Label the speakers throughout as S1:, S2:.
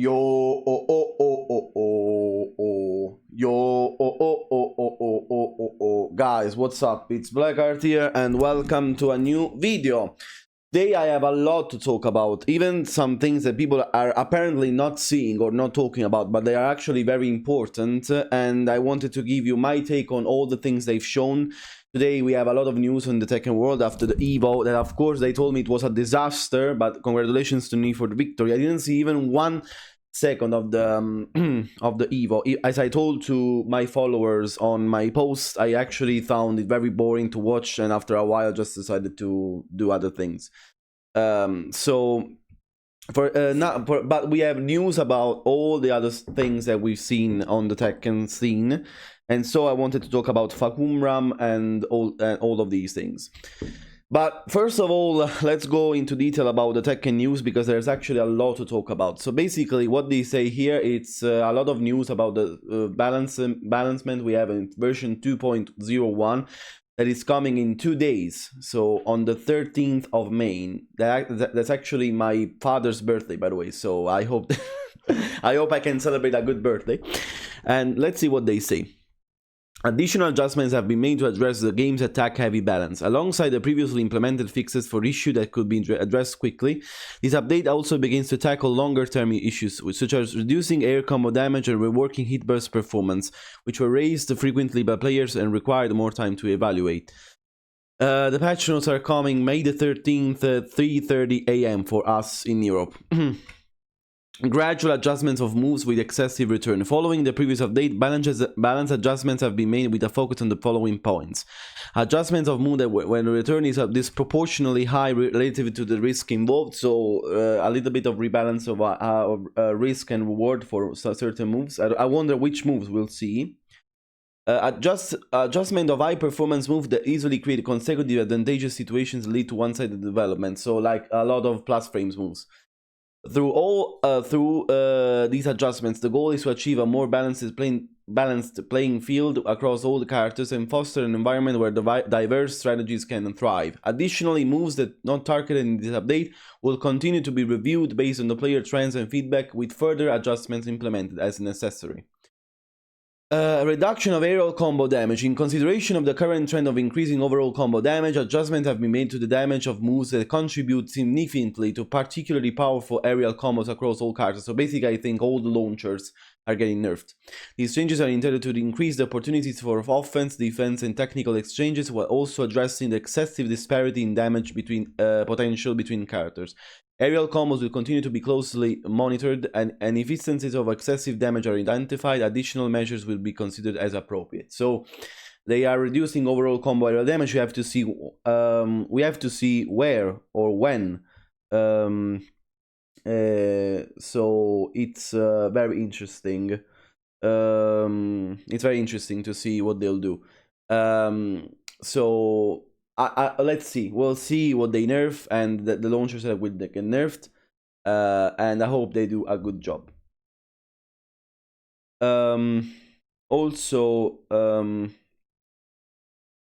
S1: Yo, oh, oh, oh, oh, oh, oh. Yo, oh, oh, oh, oh, oh, oh, oh, oh. Guys, what's up? It's Blackheart here, and welcome to a new video. Today I have a lot to talk about, even some things that people are apparently not seeing or not talking about, but they are actually very important, and I wanted to give you my take on all the things they've shown. Today we have a lot of news in the Tekken world after the Evo, that of course they told me it was a disaster, but congratulations to me for the victory. I didn't see even 1 second of the of the Evo. As I told to my followers on my post, I actually found it very boring to watch, and after a while just decided to do other things. But we have news about all the other things that we've seen on the Tekken scene, and so I wanted to talk about Fahkumram and all of these things. But first of all, let's go into detail about the Tekken news, because there's actually a lot to talk about. So basically what they say here, it's a lot of news about the balancement we have in version 2.01 that is coming in 2 days. So on the 13th of May, that's actually my father's birthday, by the way. So I hope I hope I can celebrate a good birthday. And let's see what they say. Additional adjustments have been made to address the game's attack-heavy balance. Alongside the previously implemented fixes for issues that could be addressed quickly, this update also begins to tackle longer-term issues, such as reducing air combo damage and reworking hit burst performance, which were raised frequently by players and required more time to evaluate. The patch notes are coming May the 13th, 3:30 AM for us in Europe. Gradual adjustments of moves with excessive return. Following the previous update, balance adjustments have been made with a focus on the following points. Adjustments of move that when the return is disproportionately high relative to the risk involved, so a little bit of rebalance of risk and reward for certain moves. I wonder which moves we'll see. Adjustment of high performance moves that easily create consecutive advantageous situations lead to one-sided development, so like a lot of plus frames moves. Through these adjustments, the goal is to achieve a more balanced playing field across all the characters and foster an environment where diverse strategies can thrive. Additionally, moves that not targeted in this update will continue to be reviewed based on the player trends and feedback, with further adjustments implemented as necessary. Reduction of aerial combo damage. In consideration of the current trend of increasing overall combo damage, adjustments have been made to the damage of moves that contribute significantly to particularly powerful aerial combos across all characters. So basically, I think all the launchers are getting nerfed. These changes are intended to increase the opportunities for offense, defense, and technical exchanges, while also addressing the excessive disparity in damage potential between characters. Aerial combos will continue to be closely monitored, and if instances of excessive damage are identified, additional measures will be considered as appropriate. So they are reducing overall combo aerial damage. We have to see where or when. So it's very interesting. It's very interesting to see what they'll do. So let's see. We'll see what they nerf, and the launchers that will get nerfed, and I hope they do a good job. Also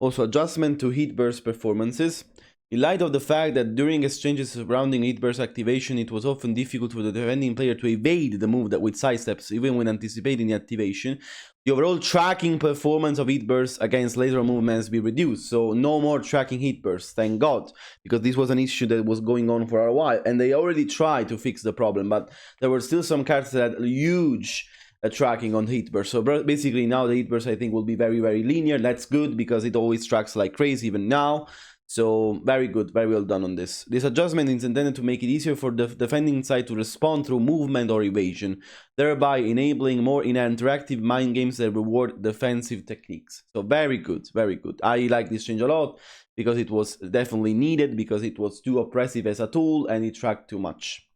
S1: adjustment to hit burst performances. In light of the fact that during exchanges surrounding hit burst activation, it was often difficult for the defending player to evade the move with sidesteps, even when anticipating the activation, the overall tracking performance of hit bursts against later movements be reduced. So no more tracking hit bursts, thank God, because this was an issue that was going on for a while, and they already tried to fix the problem, but there were still some characters that had huge tracking on hit burst. So basically now the hit burst, I think, will be very, very linear. That's good, because it always tracks like crazy even now. So very good, very well done on this. This adjustment is intended to make it easier for the defending side to respond through movement or evasion, thereby enabling more interactive mind games that reward defensive techniques. So very good, very good. I like this change a lot, because it was definitely needed, because it was too oppressive as a tool and it tracked too much.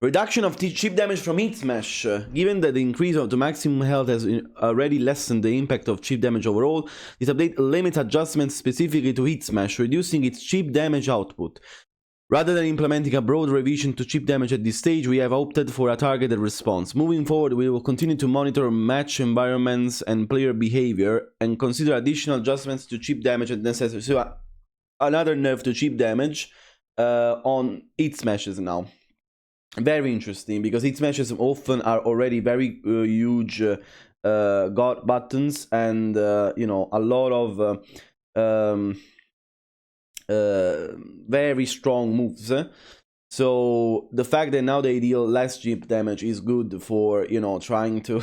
S1: Reduction of chip damage from hit smash. Given that the increase of the maximum health has already lessened the impact of chip damage overall, this update limits adjustments specifically to hit smash, reducing its chip damage output. Rather than implementing a broad revision to chip damage at this stage, we have opted for a targeted response. Moving forward, we will continue to monitor match environments and player behavior, and consider additional adjustments to chip damage as necessary. So another nerf to chip damage on hit smashes now. Very interesting, because its matches often are already very huge got buttons, and you know, a lot of very strong moves. So the fact that now they deal less chip damage is good for, you know, trying to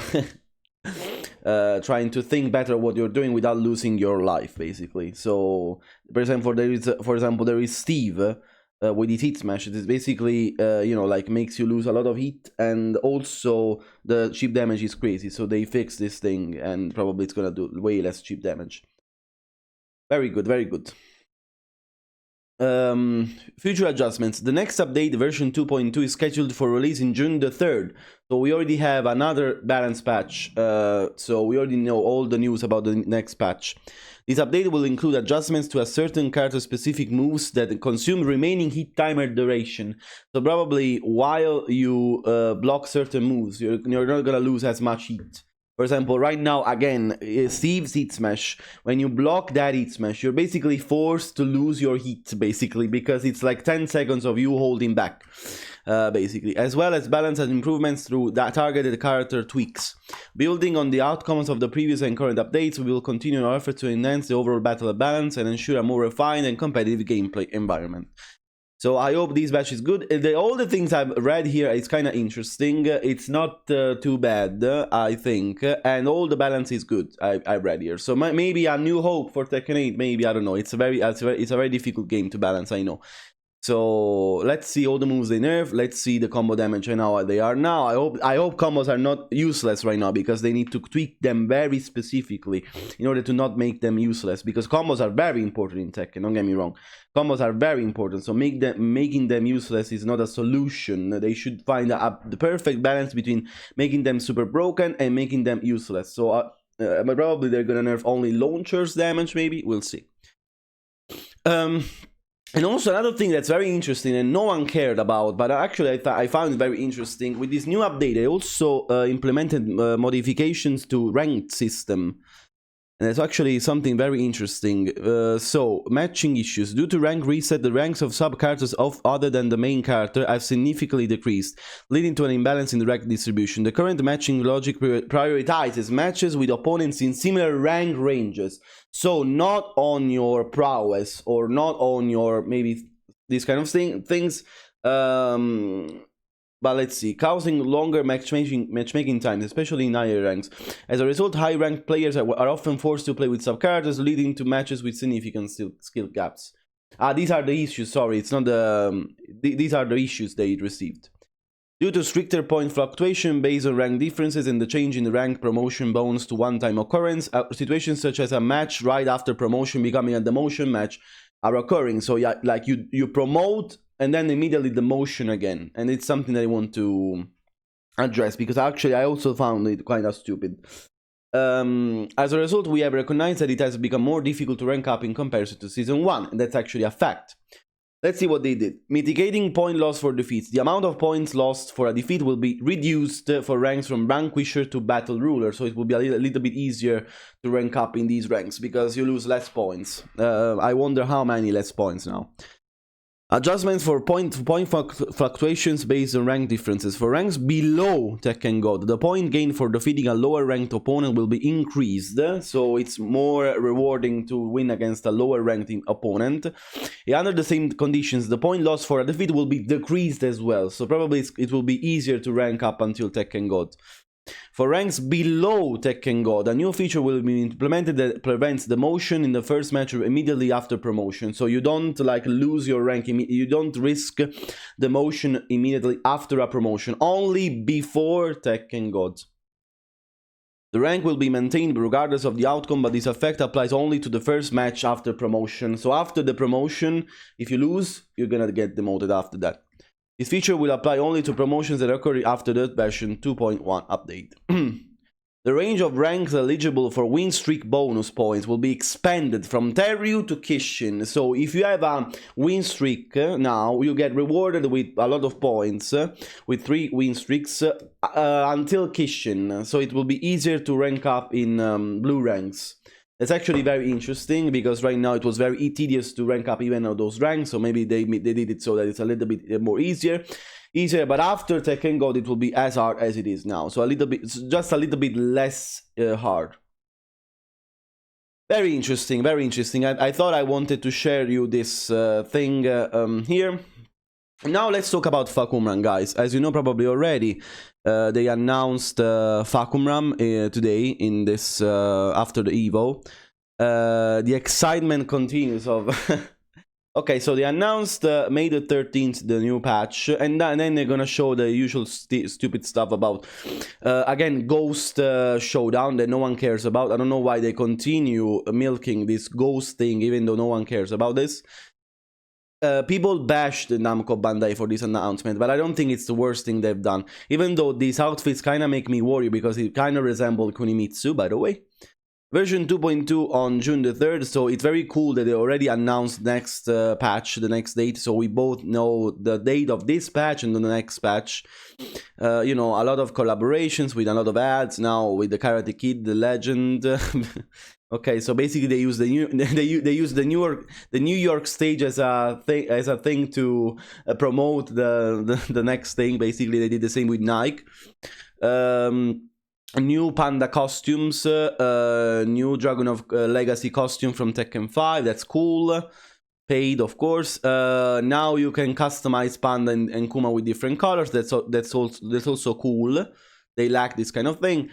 S1: trying to think better what you're doing without losing your life, basically. So for example, there is Steve with his heat smash. It is basically you know, like, makes you lose a lot of heat, and also the chip damage is crazy. So they fix this thing, and probably it's gonna do way less chip damage. Very good, very good. Future adjustments. The next update, version 2.2, is scheduled for release in June the 3rd. So we already have another balance patch. So we already know all the news about the next patch. This update will include adjustments to a certain character-specific moves that consume remaining hit timer duration. So probably while you block certain moves, you're not gonna lose as much heat. For example, right now, again, Steve's heat smash, when you block that heat smash, you're basically forced to lose your heat, basically, because it's like 10 seconds of you holding back, basically. As well as balance and improvements through that targeted character tweaks. Building on the outcomes of the previous and current updates, we will continue our effort to enhance the overall battle balance and ensure a more refined and competitive gameplay environment. So I hope this batch is good. All the things I've read here is kind of interesting. It's not too bad, I think. And all the balance is good, I read here. So maybe a new hope for Tekken 8. Maybe, I don't know. It's a very difficult game to balance, I know. So let's see all the moves they nerf. Let's see the combo damage and how they are now. I hope combos are not useless right now, because they need to tweak them very specifically in order to not make them useless. Because combos are very important in Tekken. Don't get me wrong. Combos are very important. So making them useless is not a solution. They should find the perfect balance between making them super broken and making them useless. So probably they're gonna nerf only launchers damage. Maybe we'll see. And also another thing that's very interesting and no one cared about, but actually I found it very interesting, with this new update they also implemented modifications to ranked system. And it's actually something very interesting. So, matching issues. Due to rank reset, the ranks of sub-characters other than the main character have significantly decreased, leading to an imbalance in the rank distribution. The current matching logic prioritizes matches with opponents in similar rank ranges. So, not on your prowess, or not on your, maybe, these kind of things. But let's see, causing longer matchmaking times, especially in higher ranks. As a result, high-ranked players are often forced to play with sub-characters, leading to matches with significant skill gaps. These are the issues, sorry, it's not the... These are the issues they received. Due to stricter point fluctuation based on rank differences and the change in the rank promotion bonus to one-time occurrence, situations such as a match right after promotion becoming a demotion match are occurring. So yeah, like you promote and then immediately demotion again, and it's something that I want to address, because actually I also found it kind of stupid. As a result, we have recognized that it has become more difficult to rank up in comparison to Season 1, and that's actually a fact. Let's see what they did. Mitigating point loss for defeats. The amount of points lost for a defeat will be reduced for ranks from Vanquisher to Battle Ruler, so it will be a little bit easier to rank up in these ranks, because you lose less points. I wonder how many less points now. Adjustments for point fluctuations based on rank differences. For ranks below Tekken God, the point gain for defeating a lower ranked opponent will be increased, so it's more rewarding to win against a lower ranked opponent. Under the same conditions, the point loss for a defeat will be decreased as well, so probably it will be easier to rank up until Tekken God. For ranks below Tekken God, a new feature will be implemented that prevents demotion in the first match immediately after promotion. So you don't like lose your rank, you don't risk demotion immediately after a promotion, only before Tekken God. The rank will be maintained regardless of the outcome, but this effect applies only to the first match after promotion. So after the promotion, if you lose, you're gonna get demoted after that. This feature will apply only to promotions that occur after the version 2.1 update. The range of ranks eligible for win streak bonus points will be expanded from Teryu to Kishin. So if you have a win streak now, you get rewarded with a lot of points, with 3 win streaks until Kishin. So it will be easier to rank up in blue ranks. It's actually very interesting because right now it was very tedious to rank up even on those ranks, so maybe they did it so that it's a little bit more easier. But after Tekken God it will be as hard as it is now, so a little bit, just a little bit less hard. Very interesting, very interesting. I thought I wanted to share you this thing here. Now let's talk about Fahkumram, guys. As you know probably already, they announced Fahkumram today in this after the Evo. The excitement continues of okay, so they announced May the 13th the new patch, and then they're gonna show the usual stupid stuff about again Ghost Showdown that no one cares about. I don't know why they continue milking this Ghost thing even though no one cares about this. People bashed Namco Bandai for this announcement, but I don't think it's the worst thing they've done. Even though these outfits kind of make me worry because it kind of resemble Kunimitsu, by the way. Version 2.2 on June the 3rd, so it's very cool that they already announced next patch, the next date, so we both know the date of this patch and the next patch. You know, a lot of collaborations with a lot of ads now with the Karate Kid, the Legend. Okay, so basically they use the New York stage as a thing to promote the next thing. Basically, they did the same with Nike. New Panda costumes, new Dragon of Legacy costume from Tekken 5. That's cool. Paid, of course. Now you can customize Panda and Kuma with different colors. That's also cool. They lack this kind of thing.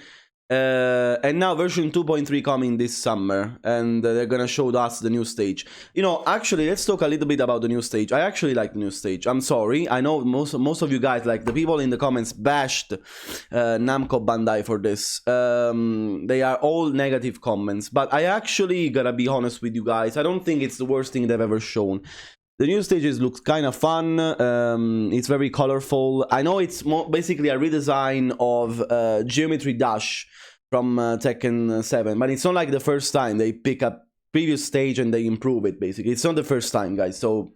S1: And now version 2.3 coming this summer, and they're gonna show us the new stage. You know, actually, let's talk a little bit about the new stage. I actually like the new stage. I'm sorry, I know most of you guys, like the people in the comments, bashed Namco Bandai for this. They are all negative comments, but I actually gotta be honest with you guys. I don't think it's the worst thing they've ever shown. The new stages looks kind of fun. It's very colorful. I know it's basically a redesign of Geometry Dash from Tekken 7, but it's not like the first time they pick up previous stage and they improve it. Basically, it's not the first time, guys, so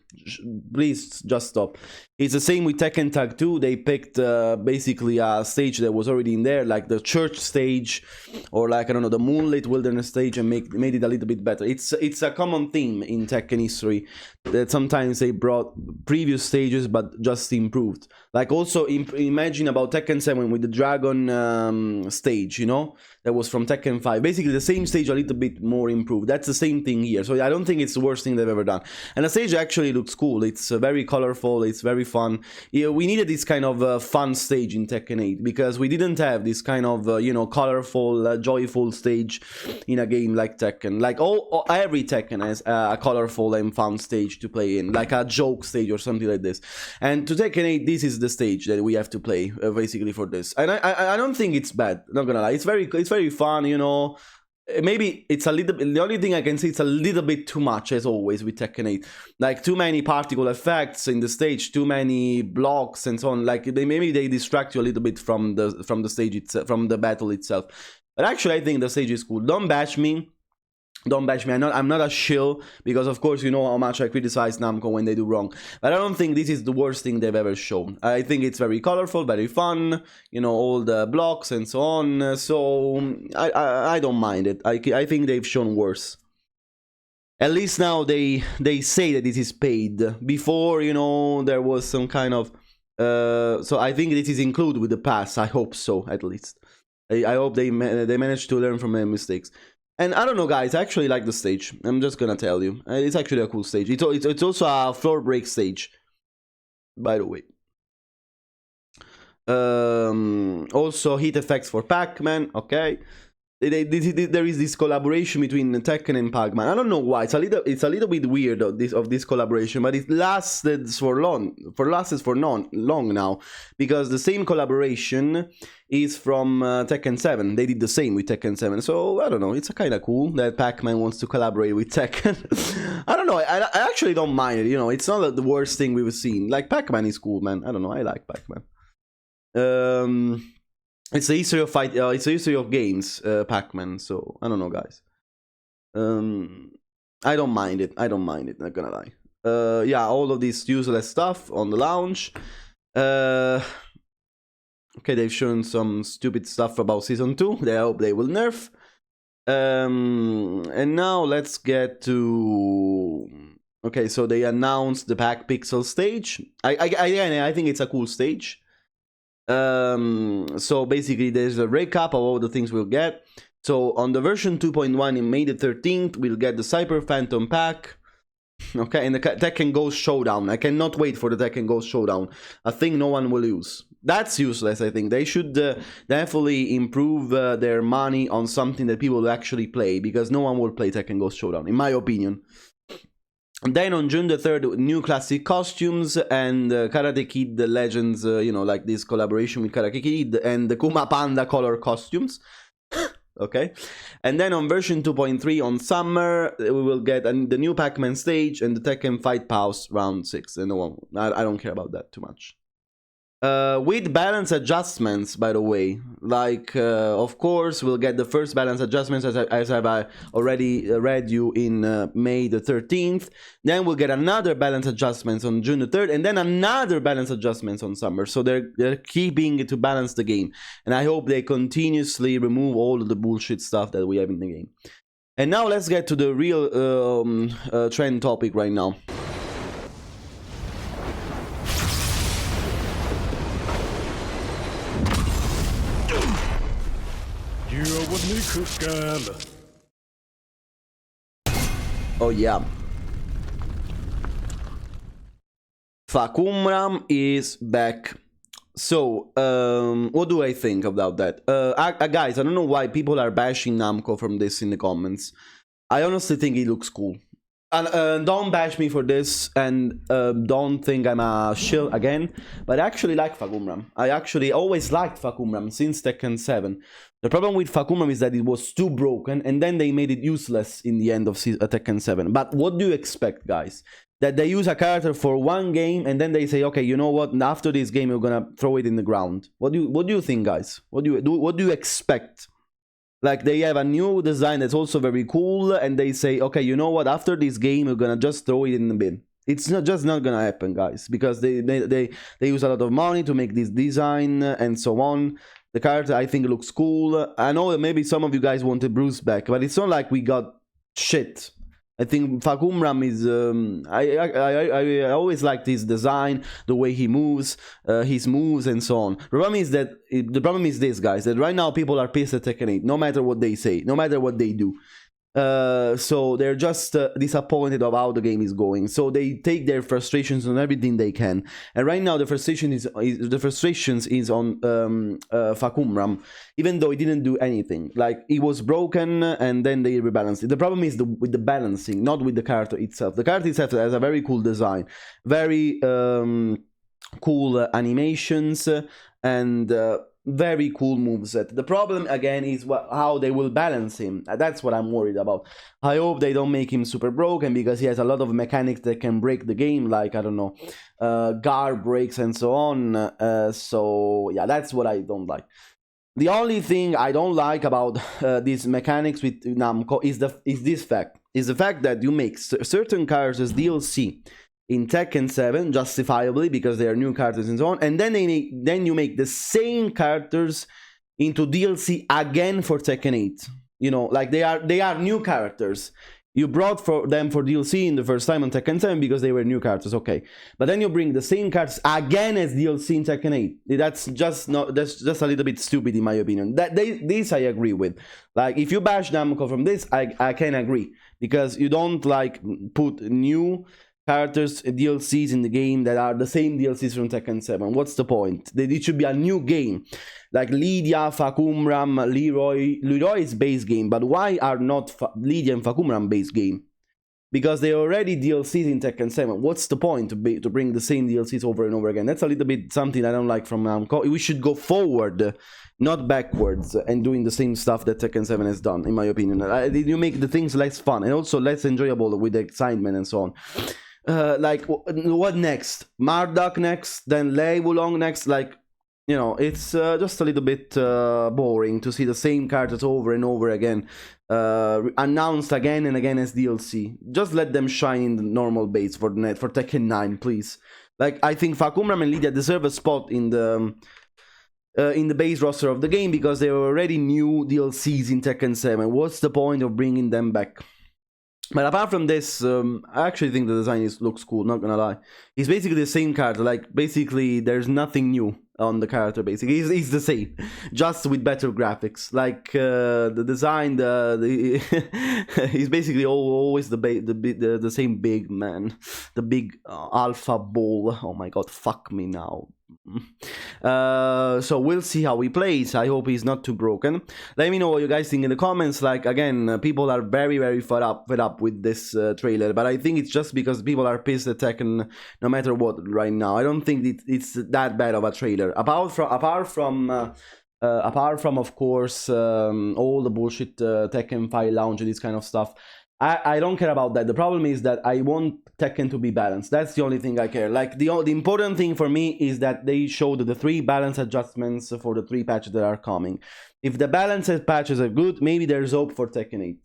S1: please just stop. It's the same with Tekken Tag 2. They picked basically a stage that was already in there, like the church stage, or like, I don't know, the Moonlit Wilderness stage, and made it a little bit better. It's a common theme in Tekken history that sometimes they brought previous stages but just improved. Like also imagine about Tekken 7 with the Dragon stage, you know, that was from Tekken 5. Basically the same stage, a little bit more improved. That's the same thing here. So I don't think it's the worst thing they've ever done. And the stage actually looks cool. It's very colorful. It's very fun. Yeah, we needed this kind of fun stage in Tekken 8 because we didn't have this kind of you know, colorful, joyful stage in a game like Tekken. Like every Tekken has a colorful and fun stage to play in, like a joke stage or something like this. And to Tekken 8, this is the stage that we have to play basically for this. And I don't think it's bad. Not gonna lie, it's very fun. You know. Maybe it's a little bit, the only thing I can say, it's a little bit too much as always with Tekken 8. Like too many particle effects in the stage, too many blocks and so on. Like maybe they distract you a little bit from the stage itself, from the battle itself. But actually I think the stage is cool. Don't bash me. Don't bash me. I'm not a shill because of course you know how much I criticize Namco when they do wrong. But I don't think this is the worst thing they've ever shown. I think it's very colorful, very fun. You know, all the blocks and so on. So I don't mind it. I think they've shown worse. At least now they say that this is paid. Before, you know, there was some kind of so I think this is included with the pass. I hope so, at least. I hope they managed to learn from their mistakes. And I don't know, guys, I actually like the stage. I'm just gonna tell you. It's actually a cool stage. It's also a floor break stage, by the way. Also, heat effects for Pac-Man, okay. There is this collaboration between Tekken and Pac-Man. I don't know why. It's a little bit weird of this collaboration, but it lasted for long now, because the same collaboration is from Tekken 7. They did the same with Tekken 7. So I don't know. It's kind of cool that Pac-Man wants to collaborate with Tekken. I don't know. I actually don't mind it. You know, it's not the worst thing we've seen. Like Pac-Man is cool, man. I don't know. I like Pac-Man. It's the history of it's the history of games, Pac-Man. So I don't know, guys. I don't mind it. I don't mind it. Not gonna lie. Yeah, all of this useless stuff on the launch. Okay, they've shown some stupid stuff about Season 2. I hope they will nerf. And now let's get to... Okay, so they announced the Pack Pixel stage. I think it's a cool stage. So basically there's a recap of all the things we'll get. So on the version 2.1 in May the 13th, we'll get the Cyber Phantom pack. Okay, and the Tekken Ghost Showdown. I cannot wait for the Tekken Ghost Showdown. A thing no one will use. That's useless, I think. They should definitely improve their money on something that people will actually play, because no one will play Tekken Ghost Showdown, in my opinion. And then on June the 3rd, new classic costumes and Karate Kid Legends, you know, like this collaboration with Karate Kid, and the Kuma Panda color costumes. Okay, and then on version 2.3 on summer, we will get the new Pac-Man stage and the Tekken Fight Pause round 6. And I don't care about that too much. With balance adjustments, by the way, like of course we'll get the first balance adjustments as I've already read you in May the 13th. Then we'll get another balance adjustments on June the 3rd, and then another balance adjustments on summer. So they're keeping it to balance the game, and I hope they continuously remove all of the bullshit stuff that we have in the game. And now let's get to the real trend topic right now. Oh yeah. Fahkumram is back. So, what do I think about that? Guys, I don't know why people are bashing Namco from this in the comments. I honestly think it looks cool. And don't bash me for this, and don't think I'm a shill again, but I actually like Fahkumram. I actually always liked Fahkumram since Tekken 7. The problem with Fahkumram is that it was too broken, and then they made it useless in the end of Tekken 7. But what do you expect, guys? That they use a character for one game, and then they say, okay, you know what? After this game, we're gonna throw it in the ground. What do you think, guys? What do you expect? Like, they have a new design that's also very cool, and they say, okay, you know what, after this game, we're gonna just throw it in the bin. It's not gonna happen, guys, because they use a lot of money to make this design and so on. The character, I think, looks cool. I know that maybe some of you guys wanted Bruce back, but it's not like we got shit. I think Fahkumram is... I always liked his design, the way he moves, his moves, and so on. The problem is this, guys, that right now people are pissed at Tekken 8, no matter what they say, no matter what they do. So they're just disappointed of how the game is going. So they take their frustrations on everything they can. And right now the frustrations is on Fahkumram, even though it didn't do anything. Like, it was broken and then they rebalanced it. The problem is with the balancing, not with the character itself. The character itself has a very cool design, very cool animations, and very cool moveset. The problem again is how they will balance him. That's what I'm worried about. I hope they don't make him super broken, because he has a lot of mechanics that can break the game, like, I don't know, guard breaks and so on. So yeah, that's what I don't like. The only thing I don't like about these mechanics with Namco is the fact that you make certain characters DLC in Tekken 7, justifiably, because they are new characters and so on, and then you make the same characters into DLC again for Tekken 8. You know, like, they are new characters. You brought them for DLC in the first time on Tekken 7 because they were new characters, okay. But then you bring the same characters again as DLC in Tekken 8. That's just a little bit stupid, in my opinion. This I agree with. Like, if you bash Namco from this, I can agree, because you don't, like, put new characters, DLCs in the game that are the same DLCs from Tekken 7. What's the point? It should be a new game. Like Lydia, Fahkumram, Leroy. Leroy is base game, but why are not Lydia and Fahkumram base game? Because they are already DLCs in Tekken 7. What's the point to bring the same DLCs over and over again? That's a little bit something I don't like from Namco. We should go forward, not backwards, and doing the same stuff that Tekken 7 has done, in my opinion. You make the things less fun and also less enjoyable with the excitement and so on. Like, what next? Marduk next, then Lei Wulong next. Like, you know, it's just a little bit boring to see the same characters over and over again, announced again and again as DLC. Just let them shine in the normal base for Tekken 9, please. Like, I think Fahkumram and Lydia deserve a spot in the in the base roster of the game, because there were already new DLCs in Tekken 7. What's the point of bringing them back? But apart from this, I actually think the design looks cool, not gonna lie. He's basically the same character, like, basically there's nothing new on the character, basically. He's the same, just with better graphics. Like, the design, he's basically always the same big man. The big alpha ball. Oh my god, fuck me now. So we'll see how he plays. I hope he's not too broken. Let me know what you guys think in the comments. Like, again, people are very fed up with this trailer, but I think it's just because people are pissed at Tekken no matter what right now. I don't think it's that bad of a trailer, apart from of course all the bullshit Tekken 5 launch and this kind of stuff. I don't care about that. The problem is that I want Tekken to be balanced. That's the only thing I care. Like, the important thing for me is that they showed the 3 balance adjustments for the 3 patches that are coming. If the balance patches are good, maybe there's hope for Tekken 8.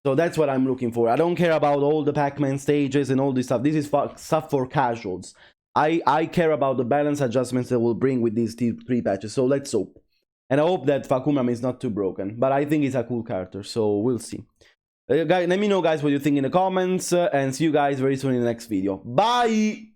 S1: So that's what I'm looking for. I don't care about all the Pac-Man stages and all this stuff. This is stuff for casuals. I care about the balance adjustments that will bring with these 3 patches. So let's hope. And I hope that Fahkumram is not too broken. But I think he's a cool character, so we'll see. Guys, let me know, guys, what you think in the comments, and see you guys very soon in the next video. Bye!